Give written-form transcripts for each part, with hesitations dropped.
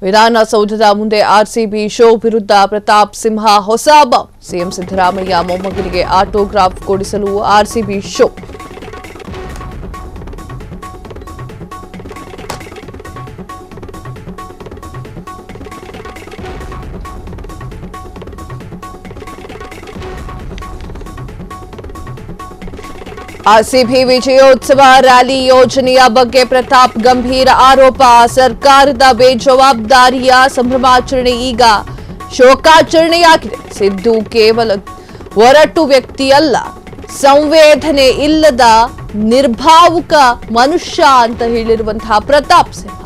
ವಿಧಾನಸೌಧದ ಮುಂದೆ RCB show ವಿರುದ್ಧ ಪ್ರತಾಪ್ ಸಿಂಹ ಹೊಸ ಬಾಂಬ್. ಸಿಎಂ ಸಿದ್ದರಾಮಯ್ಯ ಮೊಮ್ಮಗನಿಗೆ ಆಟೋಗ್ರಾಫ್ ಕೊಡಿಸಲು ಆರ್ಸಿಬಿ ಶೋ. ಆರ್ಸಿಬಿ ವಿಜಯೋತ್ಸವ ರ್ಯಾಲಿ ಯೋಜನೆಯ ಬಗ್ಗೆ ಪ್ರತಾಪ್ ಗಂಭೀರ ಆರೋಪ. ಸರ್ಕಾರದ ಬೇಜವಾಬ್ದಾರಿಯ ಸಂಭ್ರಮಾಚರಣೆ ಈಗ ಶೋಕಾಚರಣೆಯಾಗಿದೆ. ಸಿದ್ದು ಕೇವಲ ಒರಟು ವ್ಯಕ್ತಿಯಲ್ಲ, ಸಂವೇದನೆ ಇಲ್ಲದ ನಿರ್ಭಾವುಕ ಮನುಷ್ಯ ಅಂತ ಹೇಳಿರುವಂತಹ ಪ್ರತಾಪ್ ಸಿಂಹ.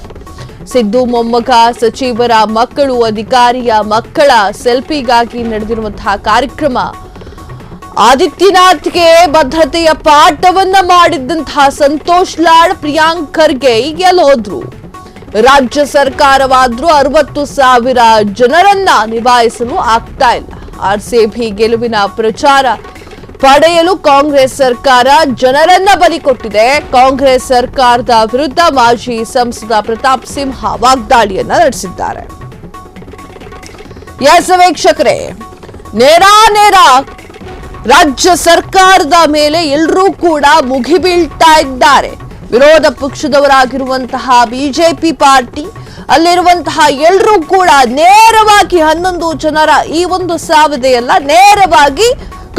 ಸಿದ್ದು ಮೊಮ್ಮಗ, ಸಚಿವರ ಮಕ್ಕಳು, ಅಧಿಕಾರಿಯ ಮಕ್ಕಳ ಸೆಲ್ಫಿಗಾಗಿ ನಡೆದಿರುವಂತಹ ಕಾರ್ಯಕ್ರಮ. ಆದಿತ್ಯನಾಥ್ಗೆ ಭದ್ರತೆಯ ಪಾಠವನ್ನ ಮಾಡಿದ್ದಂತಹ ಸಂತೋಷ್ ಲಾಡ್ ಪ್ರಿಯಾಂಕ್ ಖರ್ಗೆ ಗೆಲ್ಲೋದ್ರು. ರಾಜ್ಯ ಸರ್ಕಾರವಾದ್ರೂ 60,000 ಜನರನ್ನ ನಿಭಾಯಿಸಲು ಆಗ್ತಾ ಇಲ್ಲ. ಆರ್ಸಿಬಿ ಗೆಲುವಿನ ಪ್ರಚಾರ ಪಡೆಯಲು ಕಾಂಗ್ರೆಸ್ ಸರ್ಕಾರ ಜನರನ್ನ ಬಲಿ ಕೊಟ್ಟಿದೆ. ಕಾಂಗ್ರೆಸ್ ಸರ್ಕಾರದ ವಿರುದ್ಧ ಮಾಜಿ ಸಂಸದ ಪ್ರತಾಪ್ ಸಿಂಹ ವಾಗ್ದಾಳಿಯನ್ನ ನಡೆಸಿದ್ದಾರೆ. ಎಸ್ ವೀಕ್ಷಕರೇ, ನೇರ ರಾಜ್ಯ ಸರ್ಕಾರದ ಮೇಲೆ ಎಲ್ಲರೂ ಕೂಡ ಮುಗಿಬೀಳ್ತಾ ಇದ್ದಾರೆ. ವಿರೋಧ ಪಕ್ಷದವರಾಗಿರುವಂತಹ ಬಿಜೆಪಿ ಪಾರ್ಟಿ, ಅಲ್ಲಿರುವಂತಹ ಎಲ್ಲರೂ ಕೂಡ ನೇರವಾಗಿ 11 ಜನರ ಈ ಒಂದು ಸಾವಿದೆಯಲ್ಲ, ನೇರವಾಗಿ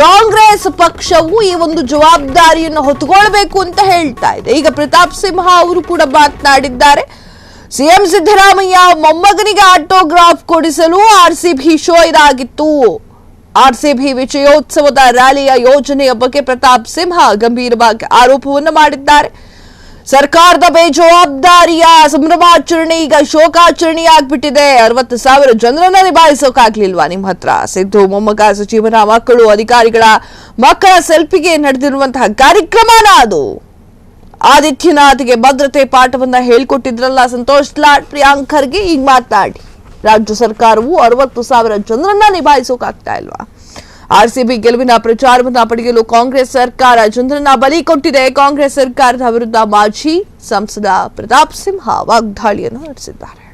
ಕಾಂಗ್ರೆಸ್ ಪಕ್ಷವು ಈ ಒಂದು ಜವಾಬ್ದಾರಿಯನ್ನು ಹೊತ್ತುಕೊಳ್ಬೇಕು ಅಂತ ಹೇಳ್ತಾ ಇದೆ. ಈಗ ಪ್ರತಾಪ್ ಸಿಂಹ ಅವರು ಕೂಡ ಮಾತನಾಡಿದ್ದಾರೆ. ಸಿಎಂ ಸಿದ್ದರಾಮಯ್ಯ ಮೊಮ್ಮಗನಿಗೆ ಆಟೋಗ್ರಾಫ್ ಕೊಡಿಸಲು ಆರ್ಸಿಬಿ ಶೋ ಇದಾಗಿತ್ತು. ಆರ್ಸಿಬಿ ವಿಜಯೋತ್ಸವದ ರ್ಯಾಲಿಯ ಯೋಜನೆಯ ಬಗ್ಗೆ ಪ್ರತಾಪ್ ಸಿಂಹ ಗಂಭೀರವಾಗಿ ಆರೋಪವನ್ನು ಮಾಡಿದ್ದಾರೆ. ಸರ್ಕಾರದ ಬೇಜವಾಬ್ದಾರಿಯ ಸಂಭ್ರಮಾಚರಣೆ ಈಗ ಶೋಕಾಚರಣೆಯಾಗ್ಬಿಟ್ಟಿದೆ. 60,000 ಜನರನ್ನ ನಿಭಾಯಿಸೋಕಾಗ್ಲಿಲ್ವಾ ನಿಮ್ಮ ಹತ್ರ? ಸಿದ್ದು ಮೊಮ್ಮಗ, ಸಚಿವರ ಮಕ್ಕಳು, ಅಧಿಕಾರಿಗಳ ಮಕ್ಕಳ ಸೆಲ್ಫಿಗೆ ನಡೆದಿರುವಂತಹ ಕಾರ್ಯಕ್ರಮನ ಅದು. ಆದಿತ್ಯನಾಥ್ಗೆ ಭದ್ರತೆ ಪಾಠವನ್ನ ಹೇಳ್ಕೊಟ್ಟಿದ್ರಲ್ಲ ಸಂತೋಷ್ ಲಾಡ್ ಪ್ರಿಯಾಂಕ್ ಖರ್ಗೆ, ಈಗ ಮಾತನಾಡಿ ರಾಜ್ಯ ಸರ್ಕಾರವು 60,000 ಜನರನ್ನ ನಿಭಾಯಿಸೋಕಾಗ್ತಾ ಇಲ್ವಾ? ಆರ್ಸಿಬಿ ಗೆಲುವಿನ ಪ್ರಚಾರವನ್ನ ಪಡೆಯಲು ಕಾಂಗ್ರೆಸ್ ಸರ್ಕಾರ ಜನರನ್ನ ಬಲಿ ಕೊಟ್ಟಿದೆ. ಕಾಂಗ್ರೆಸ್ ಸರ್ಕಾರದ ವಿರುದ್ಧ ಮಾಜಿ ಸಂಸದ ಪ್ರತಾಪ್ ಸಿಂಹ ವಾಗ್ದಾಳಿಯನ್ನು ನಡೆಸಿದ್ದಾರೆ.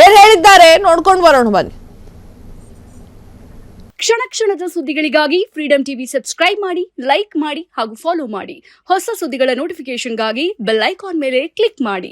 ಏನ್ ಹೇಳಿದ್ದಾರೆ ನೋಡ್ಕೊಂಡು ಬರೋಣ ಬನ್ನಿ. ಕ್ಷಣ ಕ್ಷಣದ ಸುದ್ದಿಗಳಿಗಾಗಿ ಫ್ರೀಡಂ ಟಿವಿ ಸಬ್ಸ್ಕ್ರೈಬ್ ಮಾಡಿ, ಲೈಕ್ ಮಾಡಿ ಹಾಗೂ ಫಾಲೋ ಮಾಡಿ. ಹೊಸ ಸುದ್ದಿಗಳ ನೋಟಿಫಿಕೇಶನ್ಗಾಗಿ ಬೆಲ್ ಐಕಾನ್ ಮೇಲೆ ಕ್ಲಿಕ್ ಮಾಡಿ.